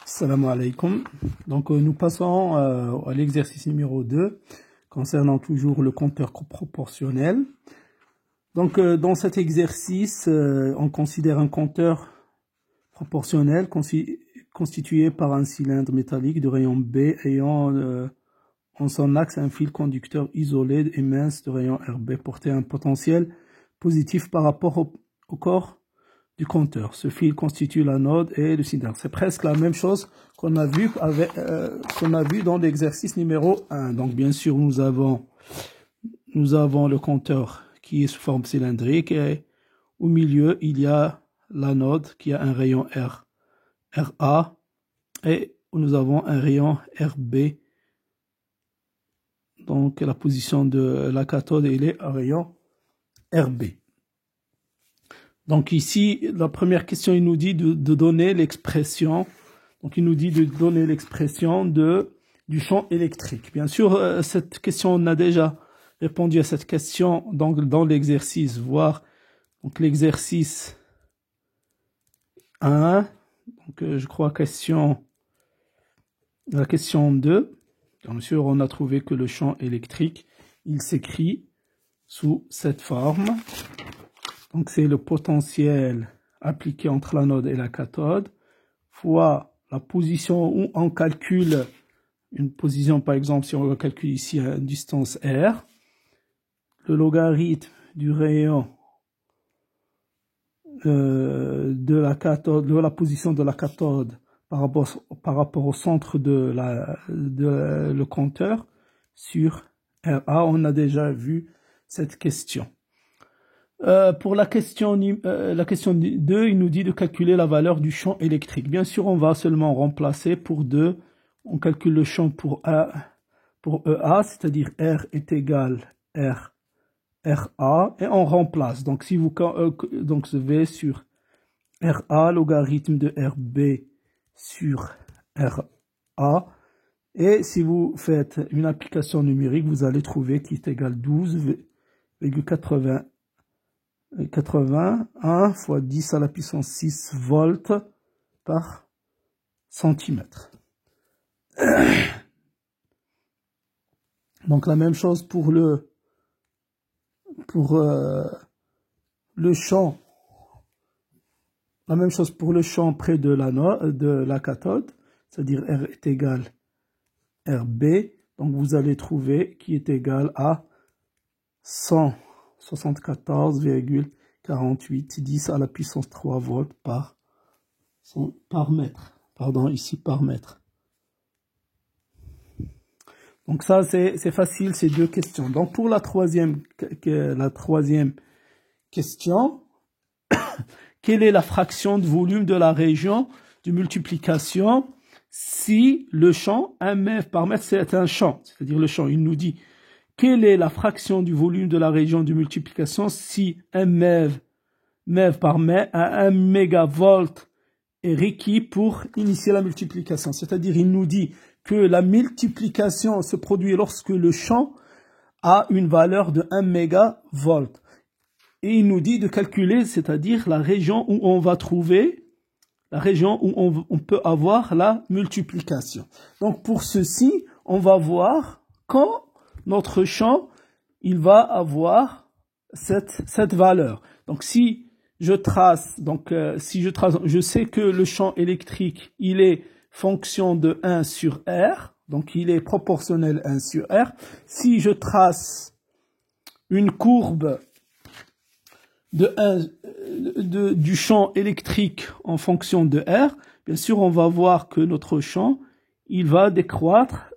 Salam alaikum. Donc nous passons à l'exercice numéro 2 concernant toujours le compteur proportionnel. Donc dans cet exercice, on considère un compteur proportionnel constitué par un cylindre métallique de rayon B ayant en son axe un fil conducteur isolé et mince de rayon RB porté à un potentiel positif par rapport au corps du compteur. Ce fil constitue l'anode et le cylindre. C'est presque la même chose qu'on a vu dans l'exercice numéro 1. Donc bien sûr, nous avons le compteur qui est sous forme cylindrique et au milieu, il y a l'anode qui a un rayon RA et nous avons un rayon RB. Donc la position de la cathode, elle est à rayon RB. Donc ici, la première question, il nous dit de donner l'expression. Donc il nous dit de donner l'expression du champ électrique. Bien sûr, cette question, on a déjà répondu à cette question dans l'exercice, voire donc l'exercice 1. Donc je crois la question 2. Bien sûr, on a trouvé que le champ électrique, il s'écrit sous cette forme. Donc c'est le potentiel appliqué entre l'anode et la cathode, fois la position où on calcule une position, par exemple, si on calcule ici à une distance R, le logarithme du rayon de la cathode, de la position de la cathode par rapport au centre de le compteur sur RA. On a déjà vu cette question. Pour la question 2, il nous dit de calculer la valeur du champ électrique. Bien sûr, on va seulement remplacer pour 2. On calcule le champ pour EA, c'est-à-dire R est égal RA, et on remplace. Donc, si vous donc V sur RA, logarithme de RB sur RA, et si vous faites une application numérique, vous allez trouver qui est égal 12,81 fois 10 à la puissance 6 volts par centimètre. Donc la même chose pour le champ. La même chose pour le champ près de la cathode, c'est-à-dire R est égal RB. Donc vous allez trouver qui est égal à 174,48 10 à la puissance 3 volts par mètre. Pardon, ici par mètre. Donc ça, c'est facile, ces deux questions. Donc pour la troisième question, quelle est la fraction de volume de la région de multiplication si le champ 1 mètre par mètre, c'est un champ, c'est-à-dire le champ, il nous dit quelle est la fraction du volume de la région de multiplication si un MeV par mètre à 1 mégavolt est requis pour initier la multiplication. C'est-à-dire, il nous dit que la multiplication se produit lorsque le champ a une valeur de 1 mégavolt. Et il nous dit de calculer, c'est-à-dire la région où on va trouver, la région où on peut avoir la multiplication. Donc, pour ceci, on va voir quand notre champ, il va avoir cette valeur. Donc, si je trace, je sais que le champ électrique, il est fonction de 1 sur R, donc il est proportionnel 1 sur R. Si je trace une courbe du champ électrique en fonction de R, bien sûr, on va voir que notre champ, il va décroître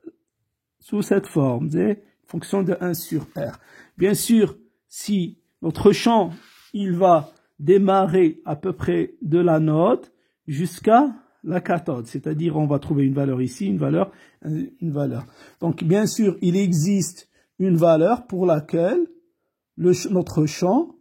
sous cette forme, c'est fonction de 1 sur R. Bien sûr, si notre champ, il va démarrer à peu près de l'anode jusqu'à la cathode, c'est-à-dire on va trouver une valeur ici, une valeur. Donc bien sûr, il existe une valeur pour laquelle notre champ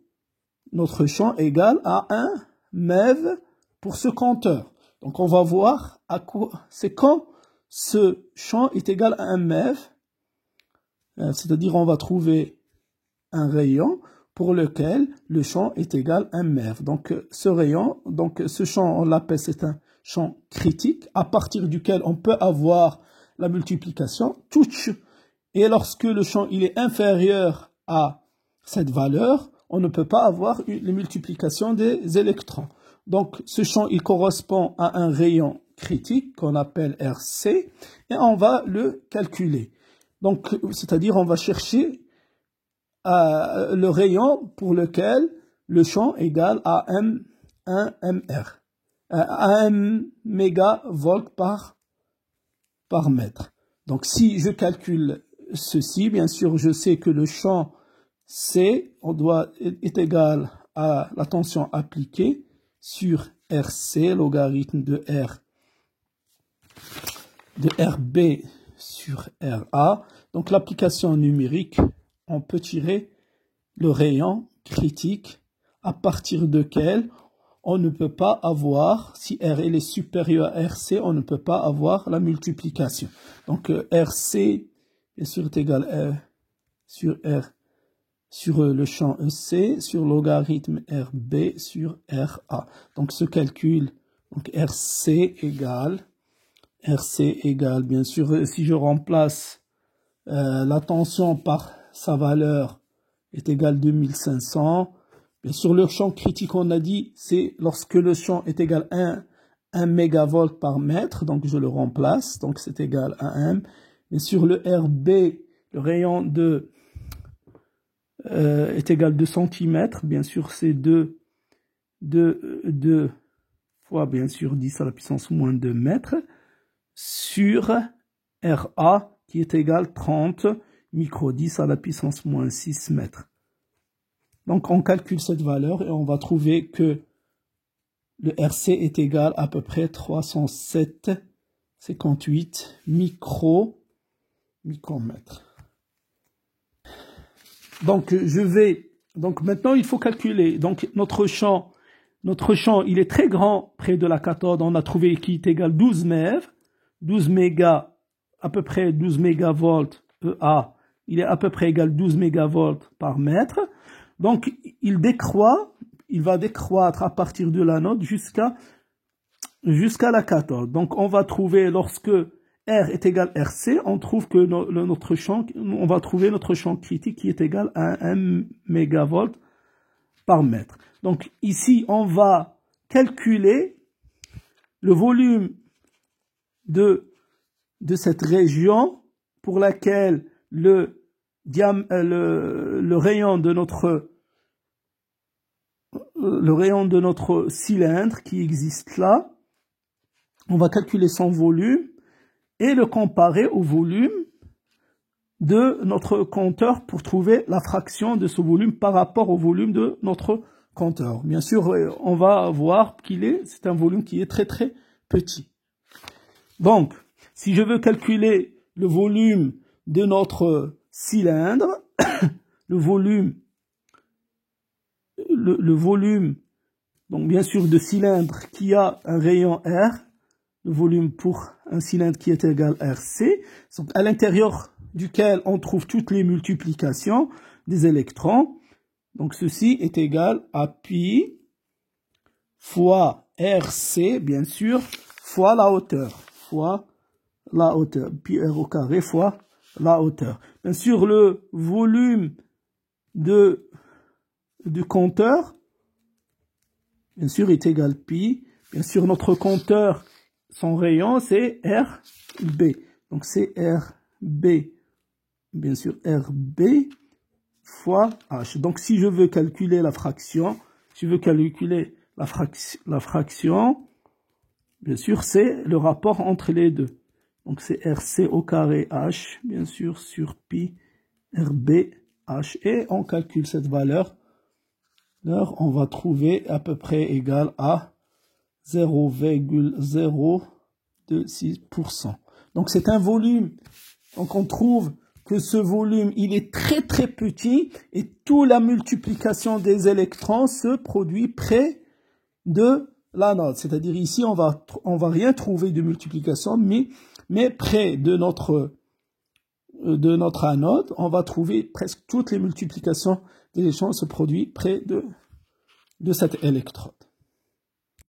égale à 1 MeV pour ce compteur. Donc on va voir à quoi c'est quand ce champ est égal à 1 MeV, c'est-à-dire on va trouver un rayon pour lequel le champ est égal à 1 MeV. Donc ce rayon, ce champ, on l'appelle, c'est un champ critique à partir duquel on peut avoir la multiplication, et lorsque le champ il est inférieur à cette valeur, on ne peut pas avoir les multiplications des électrons. Donc ce champ il correspond à un rayon critique qu'on appelle RC et on va le calculer. Donc c'est-à-dire on va chercher le rayon pour lequel le champ égale à 1 MR, à 1 mégavolt par mètre. Donc si je calcule ceci, bien sûr je sais que le champ C est égal à la tension appliquée sur RC, logarithme de RB sur RA. Donc l'application numérique, on peut tirer le rayon critique à partir duquel on ne peut pas avoir, si R est supérieur à RC, on ne peut pas avoir la multiplication. Donc RC bien sûr est égal à sur R sur le champ EC sur logarithme RB sur RA. Donc ce calcul, donc RC égale, bien sûr, si je remplace la tension par sa valeur est égale à 2500. Bien sûr, le champ critique, on a dit, c'est lorsque le champ est égal à 1 mégavolt par mètre, donc je le remplace, donc c'est égal à 1. Bien sûr, le RB, le rayon est égal à 2 cm, bien sûr, c'est 2 fois, bien sûr, 10 à la puissance moins 2 mètres, sur RA, qui est égal à 30 micro 10 à la puissance moins 6 mètres. Donc on calcule cette valeur et on va trouver que le RC est égal à peu près 307,58 micromètres. Donc maintenant il faut calculer. Donc notre champ il est très grand près de la cathode. On a trouvé qu'il est égal à 12 MeV, 12 mégas, à peu près 12 mégavolts EA. Il est à peu près égal à 12 mégavolts par mètre. Donc, il va décroître à partir de l'anode jusqu'à la cathode. Donc, on va trouver, lorsque R est égal à RC, on trouve que on va trouver notre champ critique qui est égal à 1 mégavolt par mètre. Donc, ici, on va calculer le volume de cette région pour laquelle le rayon de notre cylindre qui existe là, on va calculer son volume et le comparer au volume de notre compteur pour trouver la fraction de ce volume par rapport au volume de notre compteur. Bien sûr, on va voir c'est un volume qui est très très petit. Donc, si je veux calculer le volume de notre cylindre, le volume, donc bien sûr de cylindre qui a un rayon R, le volume pour un cylindre qui est égal à RC, donc à l'intérieur duquel on trouve toutes les multiplications des électrons. Donc ceci est égal à pi fois RC, bien sûr, fois la hauteur, pi R au carré fois la hauteur. Bien sûr, le volume du compteur, bien sûr, est égal à pi. Bien sûr, notre compteur, son rayon, c'est RB. Donc, c'est RB, bien sûr, RB fois H. Donc, si je veux calculer la fraction, la fraction, bien sûr, c'est le rapport entre les deux. Donc, c'est RC au carré H, bien sûr, sur pi RB H. Et on calcule cette valeur. On va trouver à peu près égal à 0,026%. Donc, c'est un volume. Donc, on trouve que ce volume, il est très très petit et toute la multiplication des électrons se produit près de l'anode. C'est-à-dire ici, on va rien trouver de multiplication, mais près de notre anode, on va trouver presque toutes les multiplications des électrons se produisent près de cette électrode.